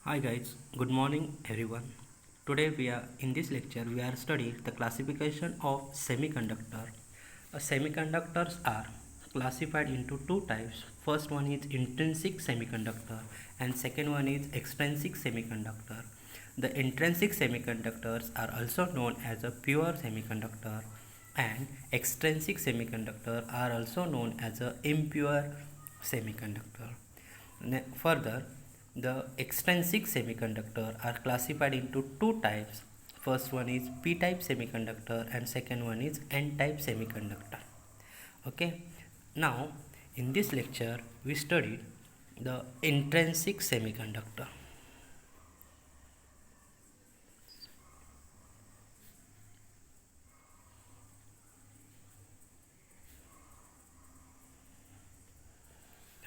Hi guys, good morning everyone. Today in this lecture we are studying the classification of semiconductor. Semiconductors are classified into two types. First one is intrinsic semiconductor and second one is extrinsic semiconductor. The intrinsic semiconductors are also known as a pure semiconductor and extrinsic semiconductor are also known as a impure semiconductor. Further, the extrinsic semiconductor are classified into two types. First one is p-type semiconductor and second one is n-type semiconductor. Okay. Now, in this lecture, we studied the intrinsic semiconductor.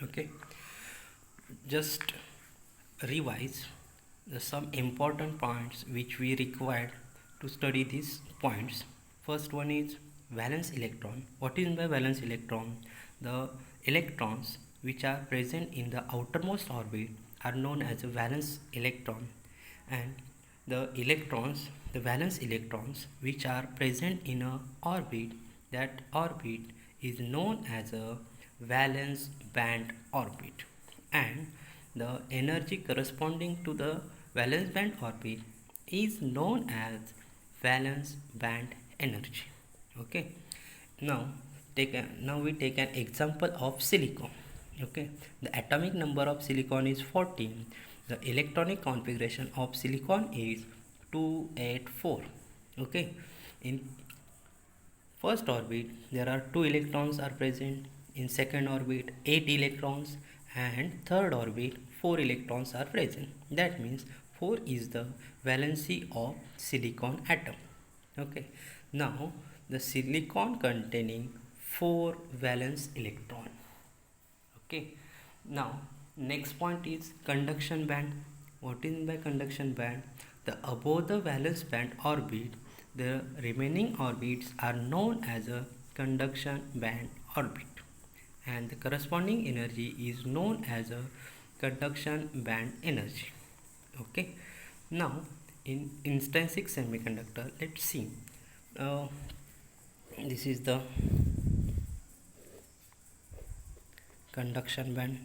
Okay. Just revise some important points which we required to study these points. First one is valence electron. What is by valence electron? The electrons which are present in the outermost orbit are known as a valence electron, and the valence electrons which are present in a orbit, that orbit is known as a valence band orbit, and the energy corresponding to the valence band orbit is known as valence band energy. Okay. Now we take an example of silicon. Okay. The atomic number of silicon is 14. The electronic configuration of silicon is 284. Okay. In first orbit there are 2 electrons are present. In second orbit 8 electrons, and third orbit 4 electrons are present. That means 4 is the valency of silicon atom. Okay. Now the silicon containing 4 valence electron. Okay. Now next point is conduction band. What is by conduction band? The above the valence band orbit, the remaining orbits are known as a conduction band orbit, and the corresponding energy is known as a conduction band energy. Okay. Now in intrinsic semiconductor, let's see. This is the conduction band,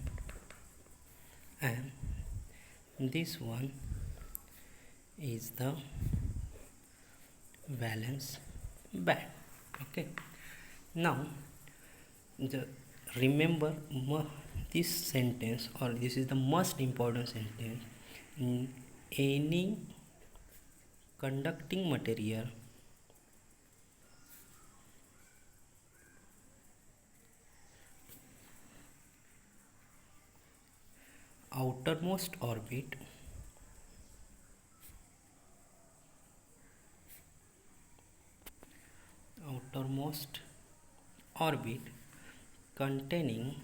and this one is the valence band. Okay. Now remember this sentence, or this is the most important sentence. In any conducting material, outermost orbit containing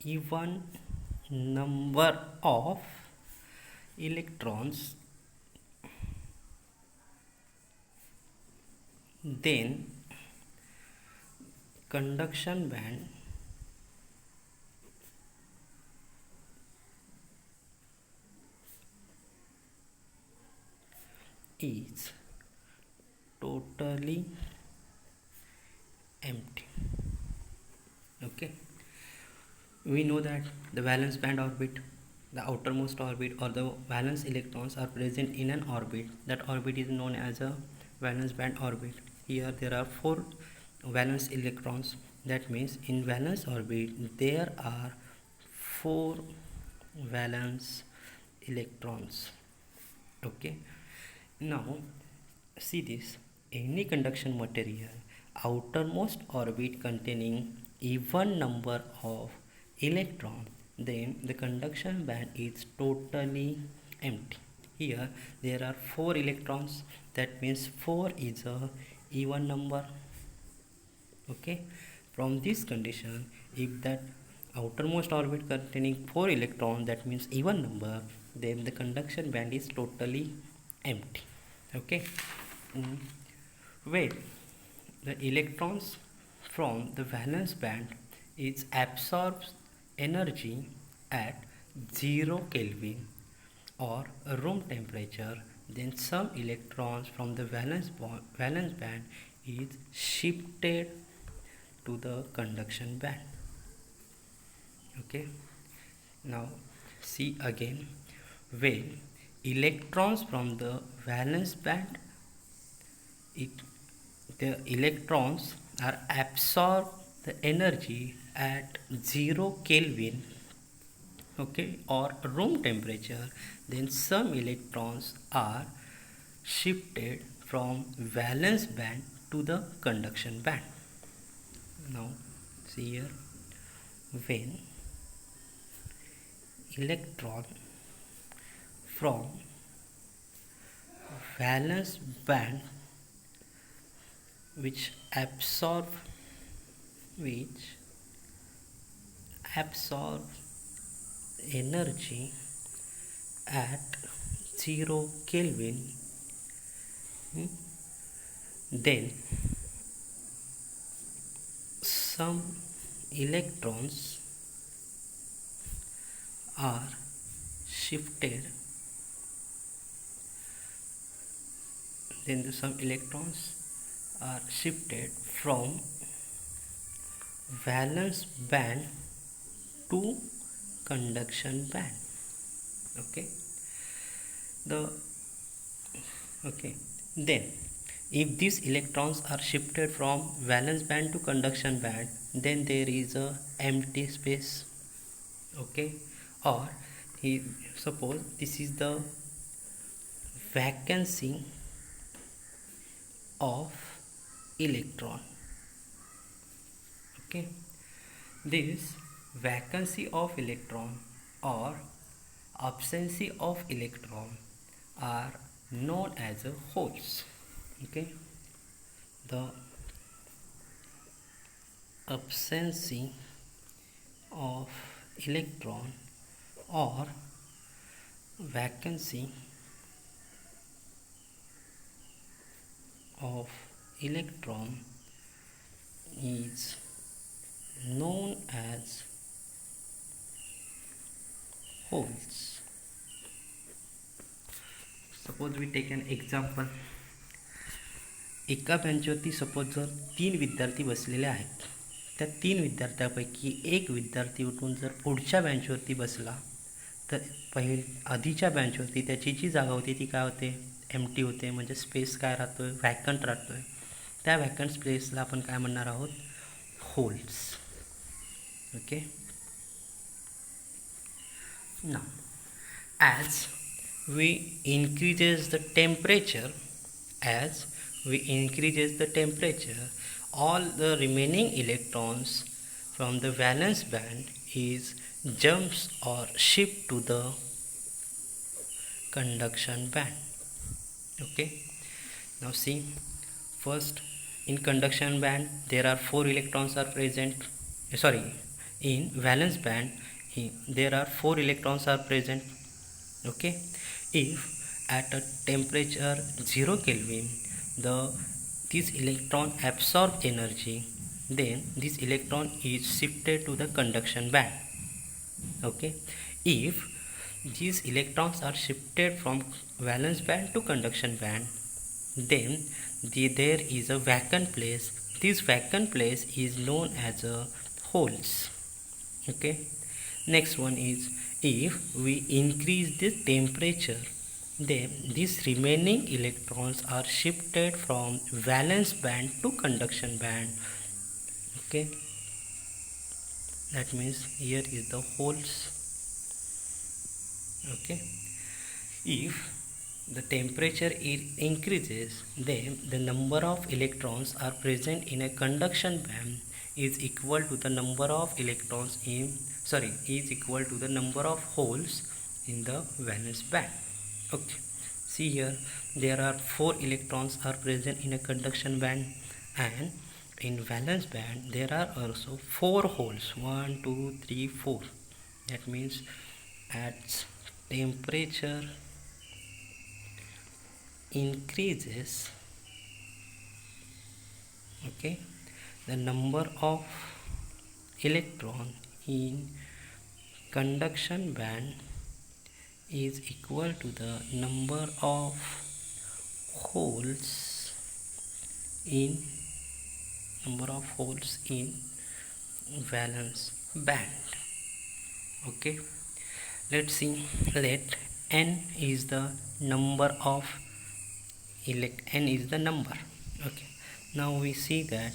even number of electrons, then conduction band is totally empty. Okay. We know that the valence band orbit, the outermost orbit, or the valence electrons are present in an orbit. That orbit is known as a valence band orbit. Here there are 4 valence electrons. That means in valence orbit there are 4 valence electrons. Okay. Now see this. Any conduction material outermost orbit containing even number of electron, then the conduction band is totally empty. Here there are 4 electrons. That means 4 is a even number. Okay. From this condition, if that outermost orbit containing 4 electrons, that means even number, then the conduction band is totally empty. Okay. Where the electrons from the valence band is absorbed energy at 0 Kelvin or room temperature, then some electrons from the valence band is shifted to the conduction band. Okay, now see again, when electrons from the valence band, the electrons are absorb the energy at 0 Kelvin, okay, or room temperature, then some electrons are shifted from valence band to the conduction band. Now see here, when electron from valence band which absorb energy at 0 Kelvin, then some electrons are shifted from valence band to conduction band. Then if these electrons are shifted from valence band to conduction band, then there is a empty space. Okay, or suppose this is the vacancy of electron. Okay, this vacancy of electron or absence of electron are known as holes. Okay, the absence of electron or vacancy of electron is known as holes. Suppose we take an example. एका बेंचवरती suppose जर 3 विद्यार्थी बसलेले आहेत, त्या 3 विद्यार्थ्यांपैकी एक विद्यार्थी उठून जर पुढच्या बेंचवरती बसला तर आधीच्या बेंचवरती त्याची जी जागा होती ती काय होते, एम्प्टी होते, म्हणजे स्पेस काय राहतोय, वॅकंट राहतोय. त्या वॅकंट स्पेसला आपण काय म्हणणार आहोत, holes. Okay, now as we increases the temperature, all the remaining electrons from the valence band is jumps or shift to the conduction band. Okay, now see, first in conduction band there are 4 electrons are present. In valence band there are 4 electrons are present. Okay, if at a temperature 0 Kelvin this electron absorb energy, then this electron is shifted to the conduction band. Okay, if these electrons are shifted from valence band to conduction band, then there is a vacant place. This vacant place is known as a holes. Okay, next one is, if we increase the temperature, then these remaining electrons are shifted from valence band to conduction band. Okay, that means here is the holes. Okay, if the temperature increases, then the number of electrons are present in a conduction band is equal to the number of number of holes in the valence band. Okay, see here, there are 4 electrons are present in a conduction band, and in valence band there are also 4 holes, 1 2 3 4. That means at temperature increases, okay, the number of electron in conduction band is equal to the number of holes in valence band. Okay, let's see. Let n is the number of n is the number. Okay, now we see that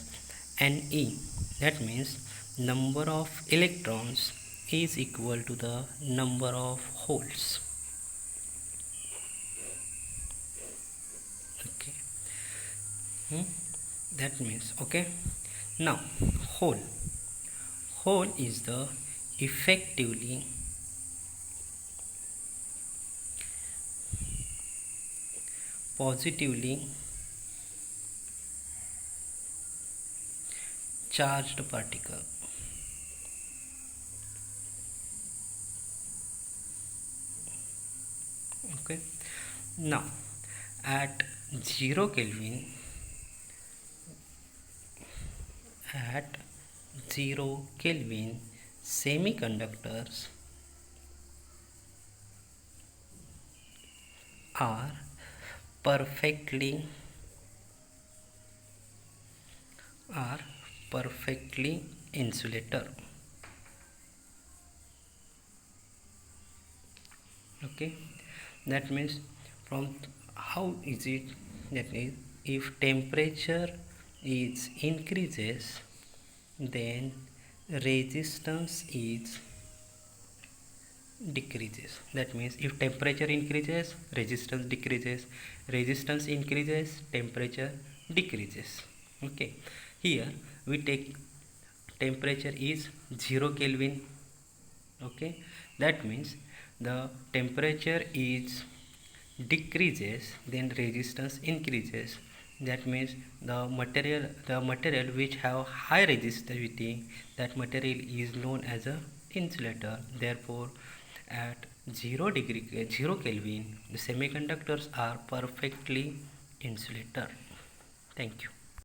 Ne, that means number of electrons, is equal to the number of holes. Okay, that means, okay, now hole is the effectively positively charged particle. Okay, now at 0 Kelvin, semiconductors are perfectly insulator. Okay, that means from how is it, that is, if temperature is increases, then resistance is decreases. That means if temperature increases, resistance decreases, resistance increases, temperature decreases. Okay, here we take temperature is 0 Kelvin. Okay, that means the temperature is decreases, then resistance increases. That means the material which have high resistivity, that material is known as a insulator. Therefore, at 0 Kelvin, the semiconductors are perfectly insulator. Thank you.